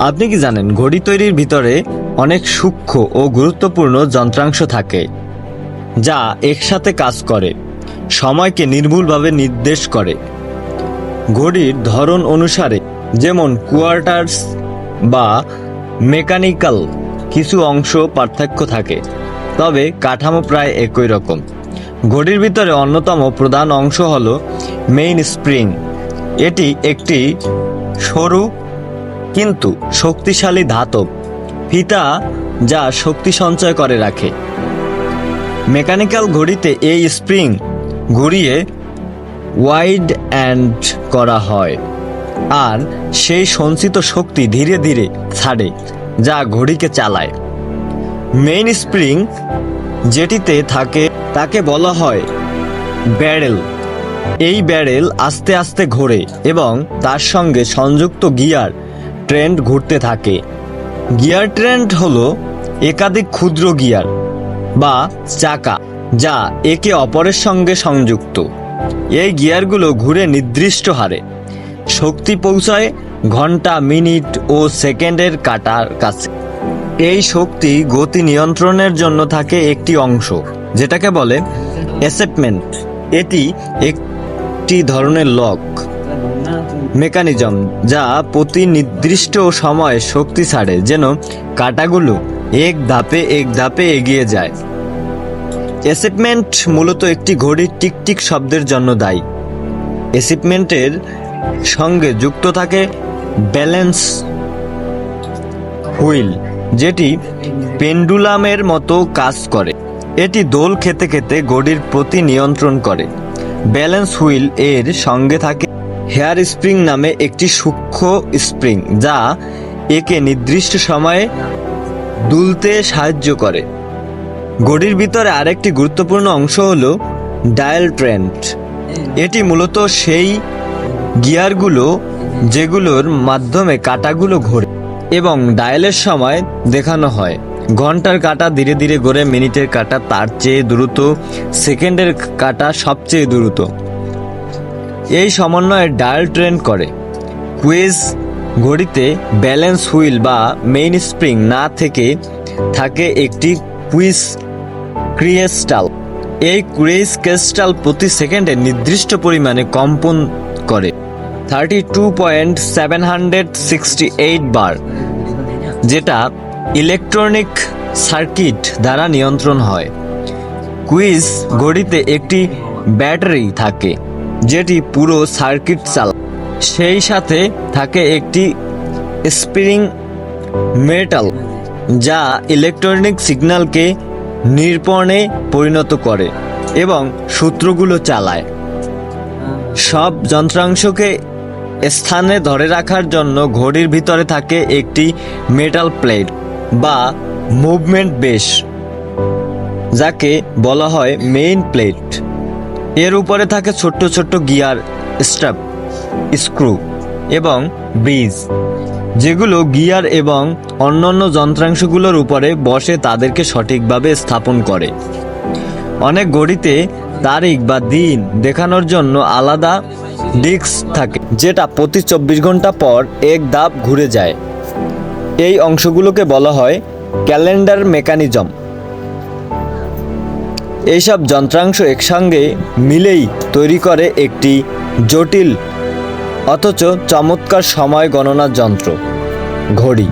আপনি কি জানেন ঘড়ি তৈরির ভিতরে অনেক সূক্ষ্ম ও গুরুত্বপূর্ণ যন্ত্রাংশ থাকে যা একসাথে কাজ করে সময়কে নির্ভুলভাবে নির্দেশ করে। ঘড়ির ধরন অনুসারে যেমন কোয়ার্টার্স বা মেকানিক্যাল কিছু অংশ পার্থক্য থাকে, তবে কাঠামো প্রায় একই রকম। ঘড়ির ভিতরে অন্যতম প্রধান অংশ হল মেইন স্প্রিং। এটি একটি সরু কিন্তু শক্তিশালী ধাতব ফিতা যা শক্তি সঞ্চয় করে রাখে। মেকানিক্যাল ঘড়িতে এই স্প্রিং ঘুরিয়ে ওয়াইড অ্যান্ড করা হয় আর সেই সঞ্চিত শক্তি ধীরে ধীরে ছাড়ে যা ঘড়িকে চালায়। মেইন স্প্রিং যেটিতে থাকে তাকে বলা হয় ব্যারেল। এই ব্যারেল আস্তে আস্তে ঘোরে এবং তার সঙ্গে সংযুক্ত গিয়ার ট্রেন্ড ঘুরতে থাকে। গিয়ার ট্রেন্ড হলো একাধিক ক্ষুদ্র গিয়ার বা চাকা যা একে অপরের সঙ্গে সংযুক্ত। এই গিয়ারগুলো ঘুরে নির্দিষ্ট হারে শক্তি পৌঁছায় ঘন্টা, মিনিট ও সেকেন্ডের কাঁটার কাছে। এই শক্তি গতি নিয়ন্ত্রণের জন্য থাকে একটি অংশ যেটাকে বলে অ্যাসেটমেন্ট। এটি একটি ধরনের লক মেকানিজম যা প্রতি নির্দিষ্ট সময়ে শক্তি ছাড়ে যেন কাঁটাগুলো এক ধাপে এগিয়ে যায়। অ্যাসেটমেন্ট মূলত একটি ঘড়ির টিকটিক শব্দের জন্য দায়ী। অ্যাসেটমেন্টের সঙ্গে যুক্ত থাকে ব্যালেন্স হুইল, যেটি পেন্ডুলামের মতো কাজ করে। এটি দোল খেতে খেতে ঘড়ির প্রতি নিয়ন্ত্রণ করে। ব্যালেন্স হুইল এর সঙ্গে থাকে হেয়ার স্প্রিং নামে একটি সূক্ষ্ম স্প্রিং যা একে নির্দিষ্ট সময়ে দুলতে সাহায্য করে। ঘড়ির ভিতরে আরেকটি গুরুত্বপূর্ণ অংশ হলো ডায়াল ট্রেন্ড। এটি মূলত সেই গিয়ারগুলো যেগুলোর মাধ্যমে কাঁটাগুলো ঘোরে এবং ডায়ালের সময় দেখানো হয়। ঘন্টার কাঁটা ধীরে ধীরে ঘোরে, মিনিটের কাঁটা তার চেয়ে দ্রুত, সেকেন্ডের কাঁটা সবচেয়ে দ্রুত। এই সমন্বয়ে ডায়াল ট্রেন্ড করে। কুইজ ঘড়িতে ব্যালেন্স হুইল বা মেইন স্প্রিং না থেকে থাকে একটি কুইজ ক্রিস্টাল। এই কুইজ ক্রিস্টাল প্রতি সেকেন্ডে নির্দিষ্ট পরিমাণে কম্পন করে 32.768 বার, যেটা ইলেকট্রনিক সার্কিট দ্বারা নিয়ন্ত্রণ হয়। কুইজ ঘড়িতে একটি ব্যাটারি থাকে যেটি পুরো সার্কিট চালায়। সেই সাথে থাকে একটি স্প্রিং মেটাল যা ইলেকট্রনিক সিগন্যালকে নির্পণে পরিণত করে এবং সূত্রগুলো চালায়। সব যন্ত্রাংশকে স্থানে ধরে রাখার জন্য ঘড়ির ভিতরে থাকে একটি মেটাল প্লেট বা মুভমেন্ট বেস যাকে বলা হয় মেইন প্লেট। এর উপরে থাকে ছোট্ট ছোট্ট গিয়ার স্ট্র্যাপ, স্ক্রু এবং ব্রিজ যেগুলো গিয়ার এবং অন্যান্য যন্ত্রাংশগুলোর উপরে বসে তাদেরকে সঠিকভাবে স্থাপন করে। অনেক ঘড়িতে তারিখ বা দিন দেখানোর জন্য আলাদা ডিস্ক থাকে যেটা প্রতি 24 ঘন্টা পর এক ধাপ ঘুরে যায়। এই অংশগুলোকে বলা হয় ক্যালেন্ডার মেকানিজম। এইসব যন্ত্রাংশ একসঙ্গে মিলেই তৈরি করে একটি জটিল অথচ চমৎকার সময় গণনার যন্ত্র, ঘড়ি।